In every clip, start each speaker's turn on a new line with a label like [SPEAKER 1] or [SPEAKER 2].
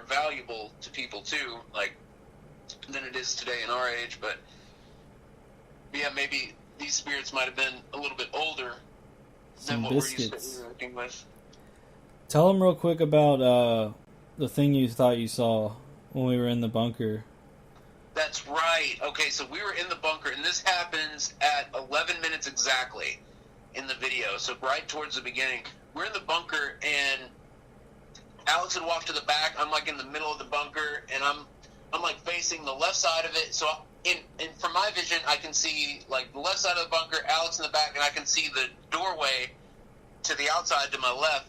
[SPEAKER 1] valuable to people too, like, than it is today in our age. But yeah, maybe these spirits might have been a little bit older than what we're used to interacting with.
[SPEAKER 2] Tell them real quick about the thing you thought you saw when we were in the bunker.
[SPEAKER 1] That's right. Okay, so we were in the bunker, and this happens at 11 minutes exactly in the video. So right towards the beginning, we're in the bunker, and Alex had walked to the back. I'm like in the middle of the bunker, and I'm like facing the left side of it. So from my vision, I can see like the left side of the bunker, Alex in the back, and I can see the doorway to the outside to my left.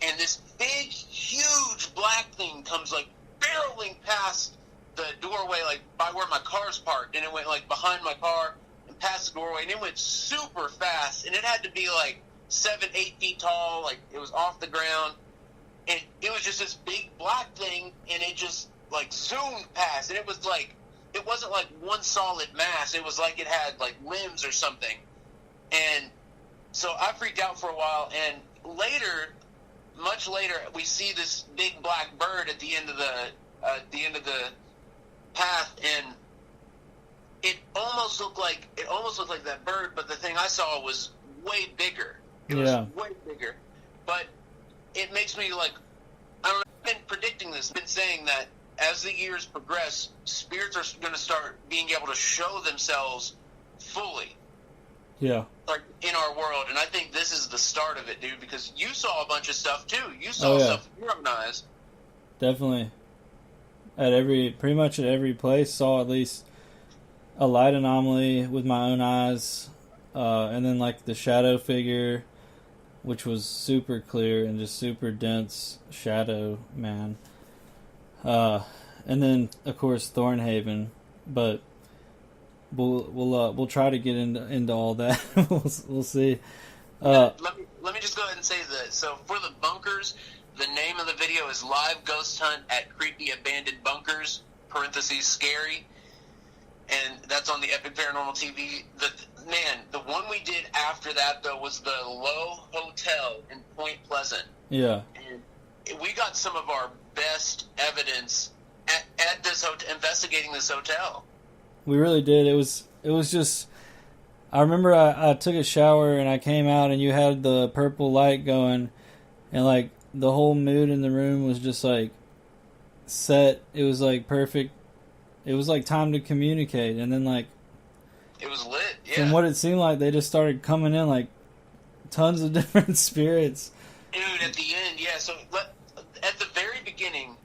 [SPEAKER 1] And this big, huge black thing comes like barreling past the doorway, like by where my car's parked, and it went like behind my car and past the doorway, and it went super fast, and it had to be like 7-8 feet tall, like it was off the ground, and it was just this big black thing, and it just like zoomed past, and it was like, it wasn't like one solid mass, it was like it had like limbs or something. And so I freaked out for a while, and later, much later, we see this big black bird at the end of the path, and it almost looked like that bird, but the thing I saw was way bigger. It was way bigger. But it makes me like, I don't know, I've been predicting this, been saying that as the years progress, spirits are going to start being able to show themselves fully.
[SPEAKER 2] Yeah.
[SPEAKER 1] Like in our world, and I think this is the start of it, dude, because you saw a bunch of stuff too. You saw stuff with your own eyes.
[SPEAKER 2] Definitely. Pretty much at every place, saw at least a light anomaly with my own eyes, and then like the shadow figure, which was super clear and just super dense shadow, man. And then of course Thornhaven, but we'll try to get into all that. we'll see.
[SPEAKER 1] Let me just go ahead and say this. So for the bunkers, the name of the video is Live Ghost Hunt at Creepy Abandoned Bunkers, parentheses scary. And that's on the Epic Paranormal TV. The one we did after that, though, was the Low Hotel in Point Pleasant.
[SPEAKER 2] Yeah.
[SPEAKER 1] And we got some of our best evidence at this hotel, investigating this hotel.
[SPEAKER 2] We really did. It was just, I remember I took a shower and I came out and you had the purple light going, and like the whole mood in the room was just like set. It was like perfect. It was like time to communicate, and then like
[SPEAKER 1] it was lit. Yeah.
[SPEAKER 2] From what it seemed like, they just started coming in like tons of different spirits.
[SPEAKER 1] Dude, at the end, yeah. So at the very beginning,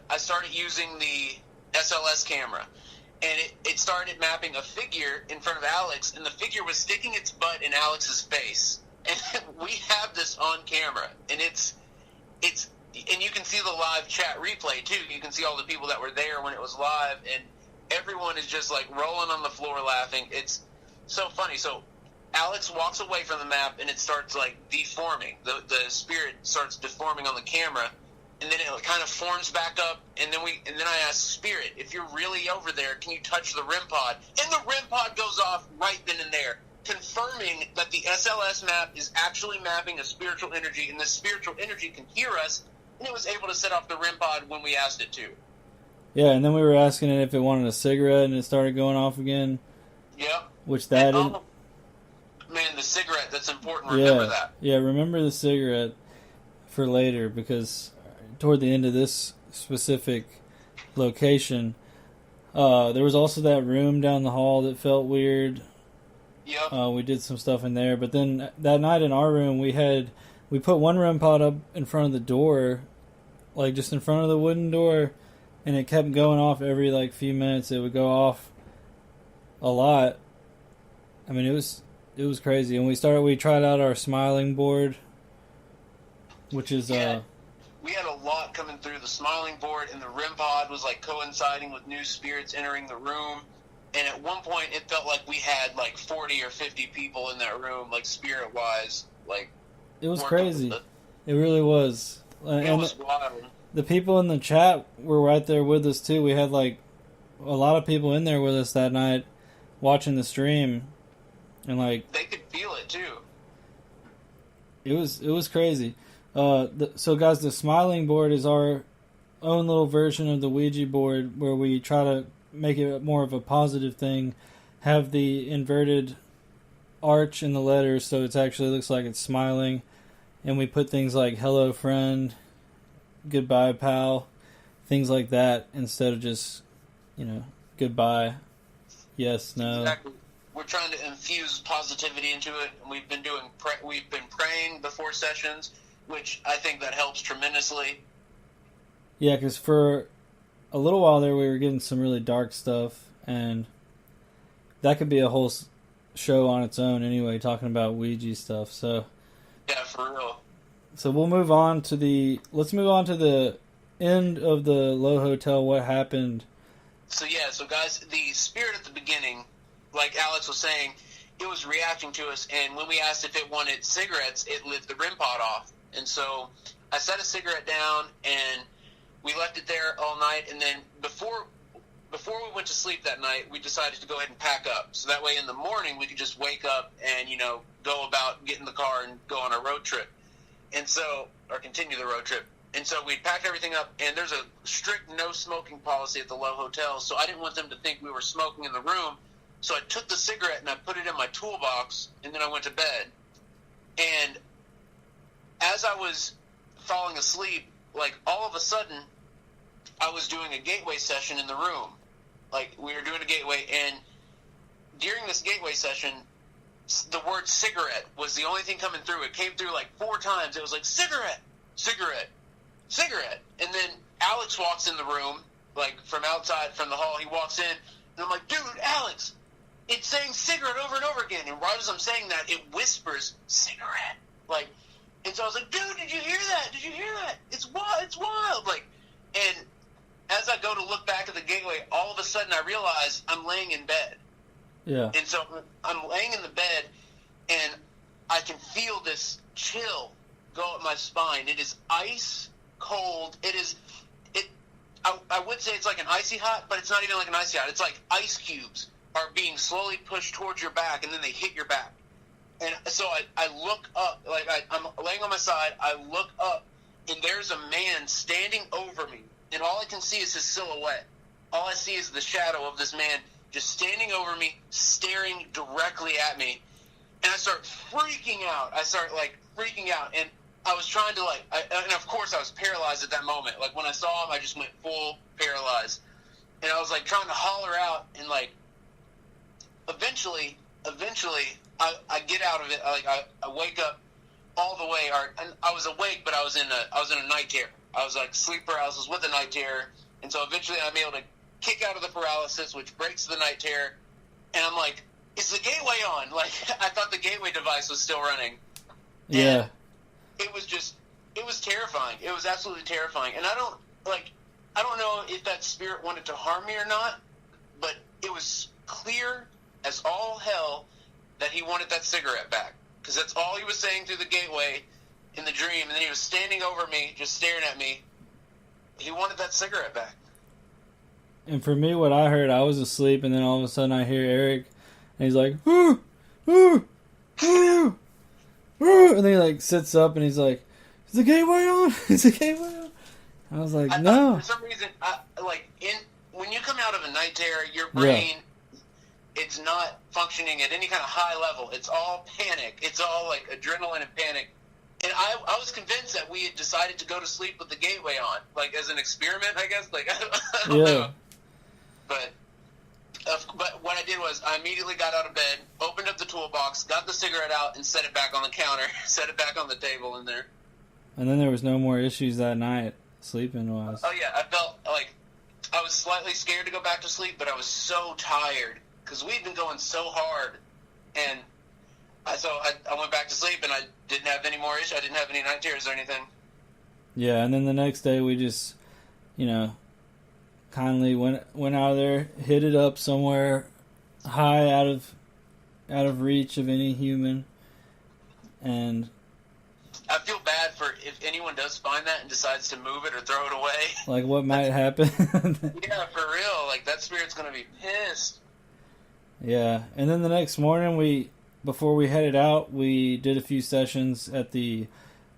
[SPEAKER 1] I started using the SLS camera, and it started mapping a figure in front of Alex, and the figure was sticking its butt in Alex's face. And we have this on camera, and it's and you can see the live chat replay too. You can see all the people that were there when it was live, and everyone is just like rolling on the floor laughing. It's so funny. So Alex walks away from the map, and it starts like deforming. The spirit starts deforming on the camera, and then it kind of forms back up. And then I ask Spirit, if you're really over there, can you touch the REM pod? And the REM pod goes off right then and there, confirming that the SLS map is actually mapping a spiritual energy, and the spiritual energy can hear us, and it was able to set off the REM pod when we asked it to.
[SPEAKER 2] Yeah, and then we were asking it if it wanted a cigarette, and it started going off again.
[SPEAKER 1] Yep.
[SPEAKER 2] Which that is...
[SPEAKER 1] Man, the cigarette, that's important. Remember that.
[SPEAKER 2] Yeah, remember the cigarette for later, because toward the end of this specific location, there was also that room down the hall that felt weird.
[SPEAKER 1] Yep.
[SPEAKER 2] We did some stuff in there, but then that night in our room, we put one REM pod up in front of the door, like just in front of the wooden door, and it kept going off every like few minutes. It would go off a lot. I mean, it was crazy. And we tried out our smiling board, which is
[SPEAKER 1] we had a lot coming through the smiling board, and the REM pod was like coinciding with new spirits entering the room. And at one point, it felt like we had like 40 or 50 people in that room, like spirit-wise. Like,
[SPEAKER 2] it was crazy. It really was.
[SPEAKER 1] It was wild.
[SPEAKER 2] The people in the chat were right there with us too. We had like a lot of people in there with us that night, watching the stream, and like
[SPEAKER 1] they could feel it too.
[SPEAKER 2] It was crazy. So guys, the smiling board is our own little version of the Ouija board where we try to make it more of a positive thing, have the inverted arch in the letters so it actually looks like it's smiling, and we put things like hello friend, goodbye pal, things like that instead of just, goodbye, yes, no.
[SPEAKER 1] Exactly. We're trying to infuse positivity into it, and we've been praying before sessions, which I think that helps tremendously.
[SPEAKER 2] Yeah, because for a little while there we were getting some really dark stuff, and that could be a whole show on its own anyway, talking about Ouija stuff. So
[SPEAKER 1] yeah, for real.
[SPEAKER 2] So let's move on to the end of the Low Hotel. What happened?
[SPEAKER 1] So guys, the spirit at the beginning, like Alex was saying, it was reacting to us, and when we asked if it wanted cigarettes, it lit the REM pod off. And so I set a cigarette down, and we left it there all night, and then before we went to sleep that night, we decided to go ahead and pack up. So that way in the morning we could just wake up and, go about, get in the car and go on our road trip. And so, or continue the road trip. And so we packed everything up, and there's a strict no smoking policy at the Low Hotel, so I didn't want them to think we were smoking in the room. So I took the cigarette and I put it in my toolbox, and then I went to bed. And as I was falling asleep, all of a sudden, I was doing a gateway session in the room. We were doing a gateway, and during this gateway session, the word cigarette was the only thing coming through. It came through 4 times. It was like, cigarette, cigarette, cigarette. And then Alex walks in the room, from outside, from the hall. He walks in, and I'm like, dude, Alex, it's saying cigarette over and over again. And right as I'm saying that, it whispers, cigarette. And so I was like, dude, did you hear that? Did you hear that? It's wild. It's wild. And as I go to look back at the gateway, all of a sudden I realize I'm laying in bed.
[SPEAKER 2] Yeah.
[SPEAKER 1] And so I'm laying in the bed, and I can feel this chill go up my spine. It is ice cold. I would say it's like an icy hot, but it's not even like an icy hot. It's like ice cubes are being slowly pushed towards your back, and then they hit your back. And so I look up, I'm laying on my side. I look up, and there's a man standing over me. And all I can see is his silhouette. All I see is the shadow of this man just standing over me, staring directly at me. And I start freaking out. Freaking out. And I was trying to, and of course I was paralyzed at that moment. When I saw him, I just went full paralyzed. And I was, trying to holler out. And, eventually, I get out of it. I wake up all the way. I was awake, but I was in a night terror. I was sleep paralysis with a night terror, and so eventually I'm able to kick out of the paralysis, which breaks the night terror, and I'm like, is the gateway on? I thought the gateway device was still running.
[SPEAKER 2] Yeah.
[SPEAKER 1] And it was terrifying. It was absolutely terrifying. And I don't know if that spirit wanted to harm me or not, but it was clear as all hell that he wanted that cigarette back, because that's all he was saying through the gateway in the dream, and then he was standing over me, just staring at me. He wanted that cigarette back.
[SPEAKER 2] And for me, what I heard, I was asleep, and then all of a sudden I hear Eric, and he's like, ooh, ooh, ooh, ooh, and then he sits up, and he's like, is the gateway on? Is the gateway on? I was like, no.
[SPEAKER 1] For some reason, when you come out of a night terror, your brain, it's not functioning at any kind of high level. It's all panic. It's all adrenaline and panic. And I was convinced that we had decided to go to sleep with the gateway on, as an experiment, I guess. I don't know. But what I did was I immediately got out of bed, opened up the toolbox, got the cigarette out, and set it back on the counter, set it back on the table in there.
[SPEAKER 2] And then there was no more issues that night, sleeping-wise.
[SPEAKER 1] Oh, yeah. I felt I was slightly scared to go back to sleep, but I was so tired because we'd been going so hard. And so I went back to sleep, and I didn't have any more issues. I didn't have any night terrors or anything.
[SPEAKER 2] Yeah, and then the next day we just, kindly went out of there, hid it up somewhere high out of reach of any human. And
[SPEAKER 1] I feel bad for if anyone does find that and decides to move it or throw it away.
[SPEAKER 2] What might happen?
[SPEAKER 1] Yeah, for real. That spirit's going to be pissed.
[SPEAKER 2] Yeah, and then the next morning before we headed out, we did a few sessions at the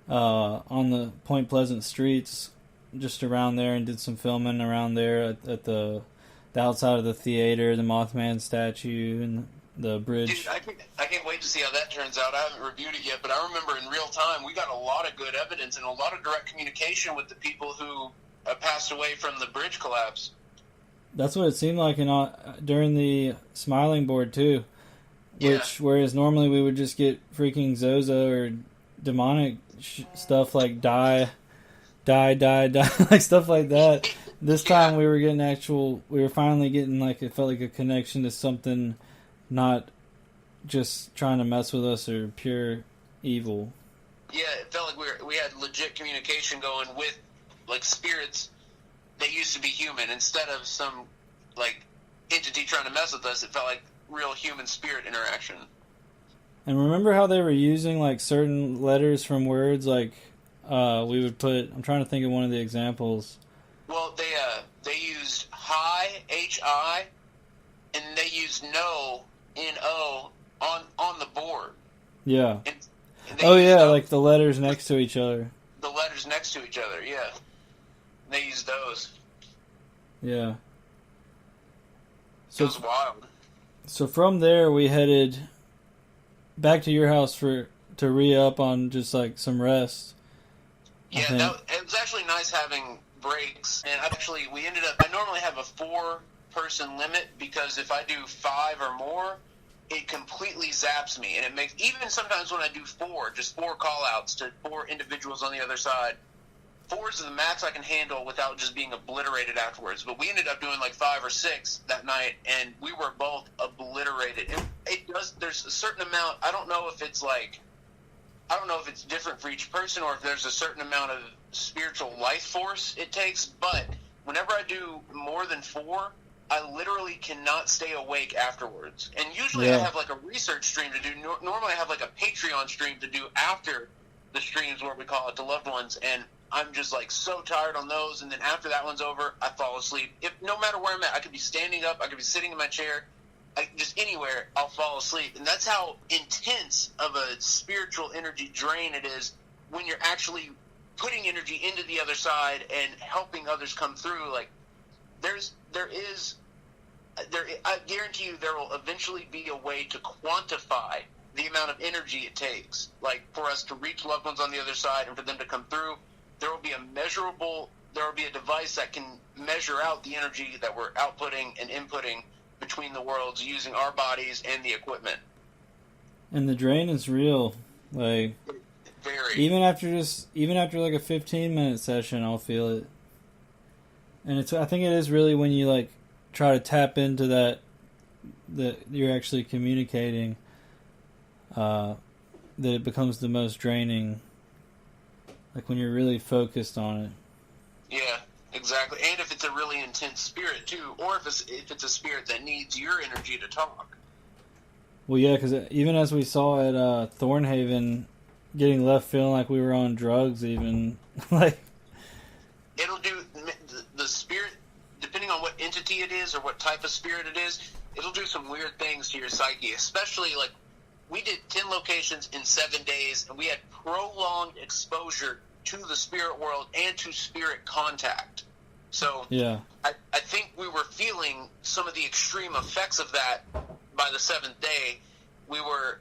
[SPEAKER 2] on the Point Pleasant streets just around there and did some filming around there at the outside of the theater, the Mothman statue, and the bridge.
[SPEAKER 1] Dude, I can't wait to see how that turns out. I haven't reviewed it yet, but I remember in real time we got a lot of good evidence and a lot of direct communication with the people who passed away from the bridge collapse.
[SPEAKER 2] That's what it seemed like during the Smiling Board too. Whereas normally we would just get freaking Zozo or demonic stuff like die, like stuff like that. This time we were getting we were finally getting like, it felt like a connection to something, not just trying to mess with us or pure evil.
[SPEAKER 1] Yeah, it felt like we had legit communication going with like spirits that used to be human instead of some like entity trying to mess with us. It felt like real human spirit interaction. And
[SPEAKER 2] remember how they were using like certain letters from words, like we would put, I'm trying to think of one of the examples.
[SPEAKER 1] Well, they used hi, H-I, and they used no, N-O, on the board.
[SPEAKER 2] Yeah.
[SPEAKER 1] And
[SPEAKER 2] like the letters next to each other.
[SPEAKER 1] The letters next to each other, yeah. They used those.
[SPEAKER 2] Yeah.
[SPEAKER 1] So it was wild. So
[SPEAKER 2] from there we headed back to your house to re-up on just like some rest.
[SPEAKER 1] Yeah, it was actually nice having breaks, and I normally have a 4-person limit, because if I do 5 or more, it completely zaps me, and it makes, even sometimes when I do 4, just 4 call-outs to 4 individuals on the other side, 4 is the max I can handle without just being obliterated afterwards. But we ended up doing like 5 or 6 that night, and we were both obliterated. There's a certain amount, I don't know if it's different for each person or if there's a certain amount of spiritual life force it takes, but whenever I do more than 4, I literally cannot stay awake afterwards. And usually I have like a research stream to do. Normally I have like a Patreon stream to do after the streams, where we call it, to loved ones, and I'm just like so tired on those, and then after that one's over, I fall asleep. No matter where I'm at, I could be standing up, I could be sitting in my chair, just anywhere, I'll fall asleep. And that's how intense of a spiritual energy drain it is when you're actually putting energy into the other side and helping others come through. Like, I guarantee you there will eventually be a way to quantify the amount of energy it takes, like for us to reach loved ones on the other side and for them to come through. There will be a device that can measure out the energy that we're outputting and inputting between the worlds using our bodies and the equipment. And
[SPEAKER 2] the drain is real. Like,
[SPEAKER 1] very.
[SPEAKER 2] Even after like a 15-minute session, I'll feel it. And I think it is really when you like try to tap into that you're actually communicating, that it becomes the most draining. Like when you're really focused on it.
[SPEAKER 1] Yeah, exactly. And if it's a really intense spirit too, or if it's a spirit that needs your energy to talk.
[SPEAKER 2] Well, yeah, because even as we saw at Thornhaven, getting left feeling like we were on drugs, even like.
[SPEAKER 1] It'll do the spirit, depending on what entity it is or what type of spirit it is. It'll do some weird things to your psyche, especially like we did 10 locations in 7 days, and we had prolonged exposure to the spirit world and to spirit contact. So
[SPEAKER 2] yeah,
[SPEAKER 1] I think we were feeling some of the extreme effects of that by the 7th day. We were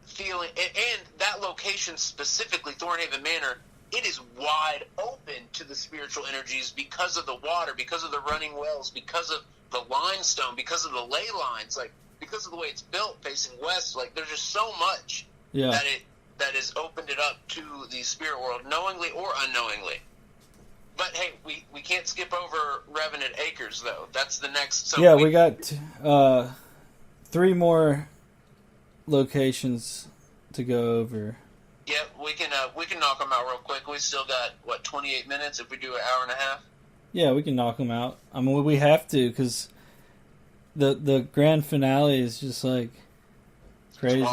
[SPEAKER 1] feeling, and that location specifically, Thornhaven Manor, it is wide open to the spiritual energies because of the water, because of the running wells, because of the limestone, because of the ley lines, like because of the way it's built facing west. Like there's just so much that has opened it up to the spirit world, knowingly or unknowingly. But hey, we can't skip over Revenant Acres though. That's the next. So
[SPEAKER 2] yeah, we got 3 more locations to go over.
[SPEAKER 1] Yeah, we can knock them out real quick. We still got 28 minutes if we do an hour and a half.
[SPEAKER 2] Yeah, we can knock them out. I mean, we have to, because the grand finale is just like crazy.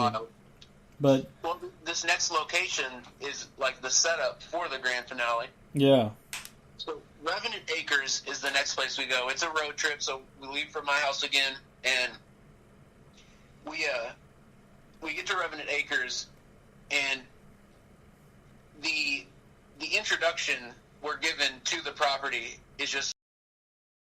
[SPEAKER 2] But
[SPEAKER 1] this next location is like the setup for the grand finale.
[SPEAKER 2] Yeah.
[SPEAKER 1] So Revenant Acres is the next place we go. It's a road trip, so we leave from my house again, and we get to Revenant Acres, and the introduction we're given to the property is just